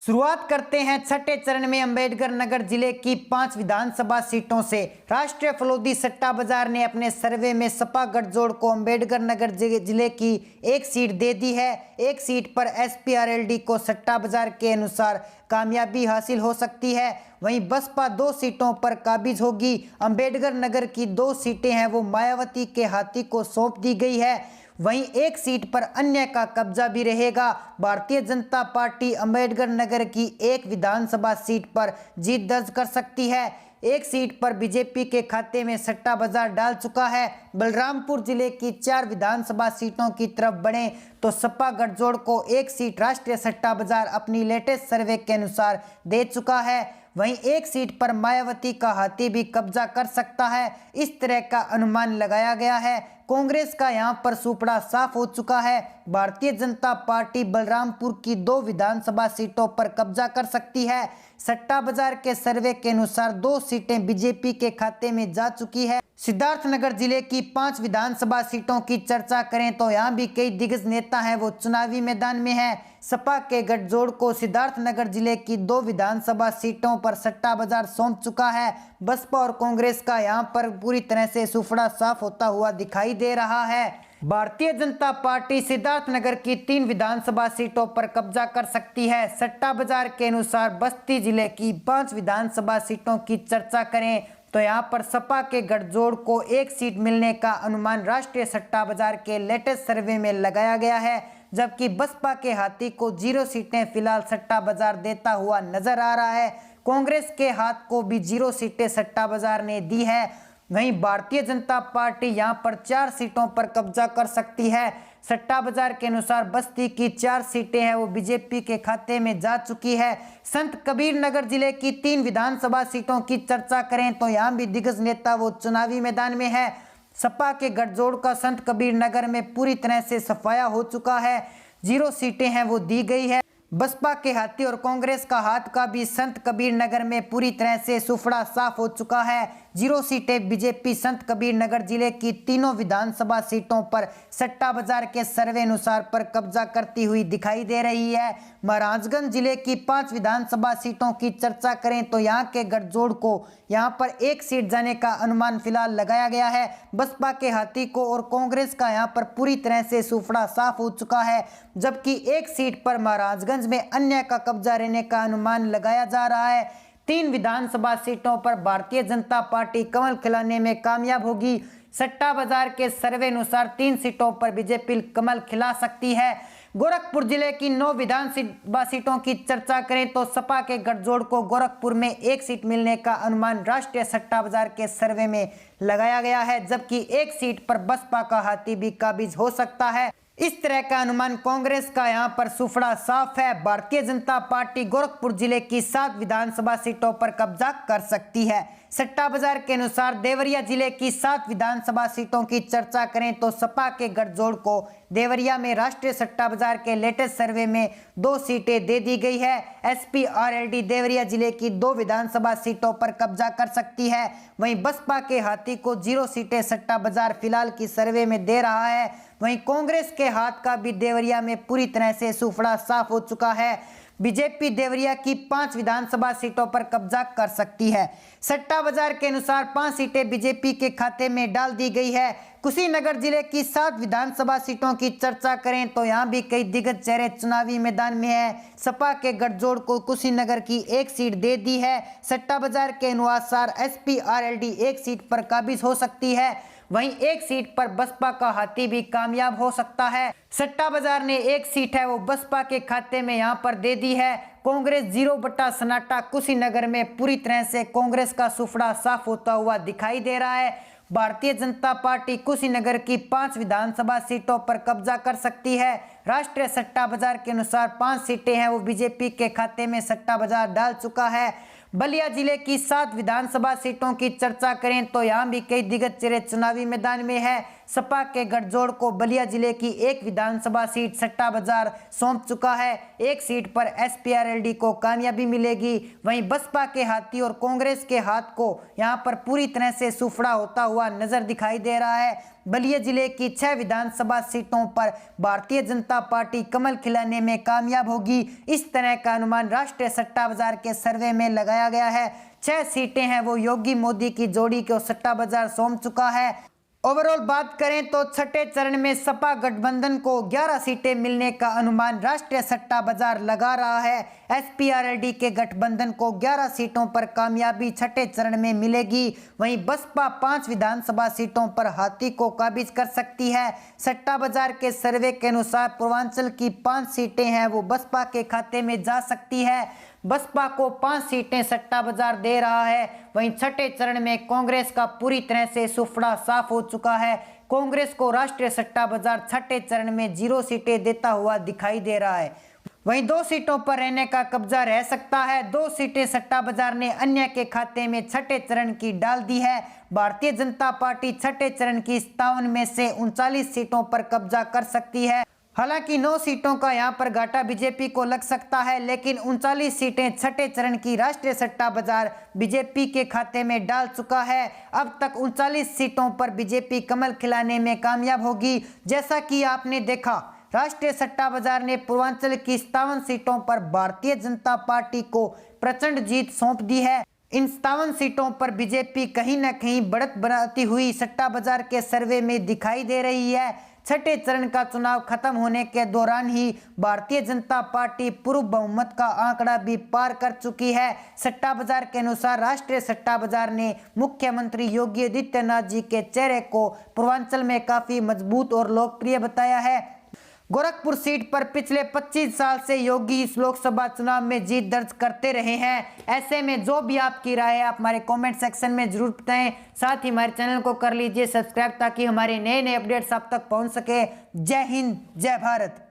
शुरुआत करते हैं छठे चरण में अंबेडकर नगर जिले की 5 विधानसभा सीटों से। राष्ट्रीय फलोदी सट्टा बाजार ने अपने सर्वे में सपा गठजोड़ को अंबेडकर नगर जिले की एक सीट दे दी है। एक सीट पर एसपीआरएलडी को सट्टा बाजार के अनुसार कामयाबी हासिल हो सकती है। वहीं बसपा 2 सीटों पर काबिज होगी। अंबेडकर नगर की 2 सीटें हैं वो मायावती के हाथी को सौंप दी गई है। वहीं एक सीट पर अन्य का कब्जा भी रहेगा। भारतीय जनता पार्टी अंबेडकर नगर की एक विधानसभा सीट पर जीत दर्ज कर सकती है। एक सीट पर बीजेपी के खाते में सट्टा बाजार डाल चुका है। बलरामपुर जिले की 4 विधानसभा सीटों की तरफ बढ़े तो सपा गठजोड़ को एक सीट राष्ट्रीय सट्टा बाजार अपनी लेटेस्ट सर्वे के अनुसार दे चुका है। वहीं एक सीट पर मायावती का हाथी भी कब्जा कर सकता है, इस तरह का अनुमान लगाया गया है। कांग्रेस का यहां पर सुपड़ा साफ हो चुका है। भारतीय जनता पार्टी बलरामपुर की 2 विधानसभा सीटों पर कब्जा कर सकती है। सट्टा बाजार के सर्वे के अनुसार 2 सीटें बीजेपी के खाते में जा चुकी है। सिद्धार्थनगर जिले की 5 विधानसभा सीटों की चर्चा करें तो यहाँ भी कई दिग्गज नेता हैं वो चुनावी मैदान में हैं। सपा के गठजोड़ को सिद्धार्थनगर जिले की 2 विधानसभा सीटों पर सट्टा बाजार सौंप चुका है। बसपा और कांग्रेस का यहाँ पर पूरी तरह से सुफड़ा साफ होता हुआ दिखाई दे रहा है। भारतीय जनता पार्टी सिद्धार्थनगर की 3 विधानसभा सीटों पर कब्जा कर सकती है। सट्टा बाजार के अनुसार बस्ती जिले की 5 विधानसभा सीटों की चर्चा करें तो यहाँ पर सपा के गठजोड़ को एक सीट मिलने का अनुमान राष्ट्रीय सट्टा बाजार के लेटेस्ट सर्वे में लगाया गया है, जबकि बसपा के हाथी को 0 सीटें फिलहाल सट्टा बाजार देता हुआ नजर आ रहा है। कांग्रेस के हाथ को भी 0 सीटें सट्टा बाजार ने दी है। वहीं भारतीय जनता पार्टी यहां पर 4 सीटों पर कब्जा कर सकती है। सट्टा बाजार के अनुसार बस्ती की 4 सीटें हैं वो बीजेपी के खाते में जा चुकी है। संत कबीर नगर जिले की 3 विधानसभा सीटों की चर्चा करें तो यहां भी दिग्गज नेता वो चुनावी मैदान में है। सपा के गठजोड़ का संत कबीर नगर में पूरी तरह से सफाया हो चुका है। 0 सीटें हैं वो दी गई है। बसपा के हाथी और कांग्रेस का हाथ का भी संत कबीर नगर में पूरी तरह से सुफड़ा साफ हो चुका है। 0 सीटें बीजेपी संत कबीर नगर जिले की तीनों विधानसभा सीटों पर सट्टा बाजार के सर्वे अनुसार पर कब्जा करती हुई दिखाई दे रही है। महाराजगंज जिले की 5 विधानसभा सीटों की चर्चा करें तो यहाँ के गठजोड़ को यहाँ पर एक सीट जाने का अनुमान फिलहाल लगाया गया है। बसपा के हाथी को और कांग्रेस का यहाँ पर पूरी तरह से सुफड़ा साफ हो चुका है, जबकि एक सीट पर महाराजगंज में अन्य का कब्जा रहने का अनुमान लगाया जा रहा है। 3 विधानसभा सीटों पर भारतीय जनता पार्टी कमल खिलाने में कामयाब होगी। सट्टा बाजार के सर्वे अनुसार 3 सीटों पर बीजेपी कमल खिला सकती है। गोरखपुर जिले की 9 विधानसभा सीटों की चर्चा करें तो सपा के गठजोड़ को गोरखपुर में एक सीट मिलने का अनुमान राष्ट्रीय सट्टा बाजार के सर्वे में लगाया गया है, जबकि एक सीट पर बसपा का हाथी भी काबिज हो सकता है। इस तरह का अनुमान कांग्रेस का यहां पर सुफड़ा साफ है। भारतीय जनता पार्टी गोरखपुर जिले की 7 विधानसभा सीटों पर कब्जा कर सकती है। सट्टा बाजार के अनुसार देवरिया जिले की 7 विधानसभा सीटों की चर्चा करें तो सपा के गठजोड़ को देवरिया में राष्ट्रीय सट्टा बाजार के लेटेस्ट सर्वे में 2 सीटें दे दी गई है। एसपीआरएलडी देवरिया जिले की 2 विधानसभा सीटों पर कब्जा कर सकती है। वहीं बसपा के हाथी को 0 सीटें सट्टा बाजार फिलहाल की सर्वे में दे रहा है। वहीं कांग्रेस के हाथ का भी देवरिया में पूरी तरह से सुफड़ा साफ हो चुका है। बीजेपी देवरिया की 5 विधानसभा सीटों पर कब्जा कर सकती है। सट्टा बाजार के अनुसार 5 सीटें बीजेपी के खाते में डाल दी गई है। कुशीनगर जिले की 7 विधानसभा सीटों की चर्चा करें तो यहां भी कई दिग्गज चेहरे चुनावी मैदान में हैं। सपा के गठजोड़ को कुशीनगर की एक सीट दे दी है। सट्टा बाजार के अनुसार एसपीआरएलडी एक सीट पर काबिज हो सकती है। वहीं एक सीट पर बसपा का हाथी भी कामयाब हो सकता है। सट्टा बाजार ने एक सीट है वो बसपा के खाते में यहां पर दे दी है। कांग्रेस 0 बटा सन्नाटा कुशीनगर में पूरी तरह से कांग्रेस का सुफड़ा साफ होता हुआ दिखाई दे रहा है। भारतीय जनता पार्टी कुशीनगर की 5 विधानसभा सीटों पर कब्जा कर सकती है। राष्ट्रीय सट्टा बाजार के अनुसार 5 सीटें हैं वो बीजेपी के खाते में सट्टा बाजार डाल चुका है। बलिया जिले की 7 विधानसभा सीटों की चर्चा करें तो यहाँ भी कई दिग्गज चेहरे चुनावी मैदान में है। सपा के गठजोड़ को बलिया जिले की एक विधानसभा सीट सट्टा बाजार सौंप चुका है। एक सीट पर एसपीआरएलडी को कामयाबी मिलेगी। वहीं बसपा के हाथी और कांग्रेस के हाथ को यहां पर पूरी तरह से सुफड़ा होता हुआ नजर दिखाई दे रहा है। बलिया जिले की 6 विधानसभा सीटों पर भारतीय जनता पार्टी कमल खिलाने में कामयाब होगी। इस तरह का अनुमान राष्ट्रीय सट्टा बाजार के सर्वे में लगाया गया है। 6 सीटें हैं वो योगी मोदी की जोड़ी को सट्टा बाजार सौंप चुका है। ओवरऑल बात करें तो छठे चरण में सपा गठबंधन को 11 सीटें मिलने का अनुमान राष्ट्रीय सट्टा बाजार लगा रहा है। एसपीआरएलडी के गठबंधन को 11 सीटों पर कामयाबी छठे चरण में मिलेगी। वहीं बसपा 5 विधानसभा सीटों पर हाथी को काबिज कर सकती है। सट्टा बाजार के सर्वे के अनुसार पूर्वांचल की 5 सीटें हैं वो बसपा के खाते में जा सकती है। बसपा को 5 सीटें सट्टा बाजार दे रहा है। वहीं छठे चरण में कांग्रेस का पूरी तरह से सुफड़ा साफ हो चुका है। कांग्रेस को राष्ट्रीय सट्टा बाजार छठे चरण में 0 सीटें देता हुआ दिखाई दे रहा है। वहीं 2 सीटों पर रहने का कब्जा रह सकता है। 2 सीटें सट्टा बाजार ने अन्य के खाते में छठे चरण की डाल दी है। भारतीय जनता पार्टी छठे चरण की 57 में से 39 सीटों पर कब्जा कर सकती है। हालांकि 9 सीटों का यहां पर घाटा बीजेपी को लग सकता है, लेकिन 39 सीटें छठे चरण की राष्ट्रीय सट्टा बाजार बीजेपी के खाते में डाल चुका है। अब तक 39 सीटों पर बीजेपी कमल खिलाने में कामयाब होगी। जैसा कि आपने देखा, राष्ट्रीय सट्टा बाजार ने पूर्वांचल की 57 सीटों पर भारतीय जनता पार्टी को प्रचंड जीत सौंप दी है। इन 57 सीटों पर बीजेपी कहीं न कहीं बढ़त बनाती हुई सट्टा बाजार के सर्वे में दिखाई दे रही है। छठे चरण का चुनाव खत्म होने के दौरान ही भारतीय जनता पार्टी पूर्व बहुमत का आंकड़ा भी पार कर चुकी है। सट्टा बाजार के अनुसार राष्ट्रीय सट्टा बाजार ने मुख्यमंत्री योगी आदित्यनाथ जी के चेहरे को पूर्वांचल में काफी मजबूत और लोकप्रिय बताया है। गोरखपुर सीट पर पिछले 25 साल से योगी इस लोकसभा चुनाव में जीत दर्ज करते रहे हैं। ऐसे में जो भी आपकी राय है आप हमारे कमेंट सेक्शन में जरूर बताएं। साथ ही हमारे चैनल को कर लीजिए सब्सक्राइब ताकि हमारे नए अपडेट्स आप तक पहुंच सके। जय हिंद, जय भारत।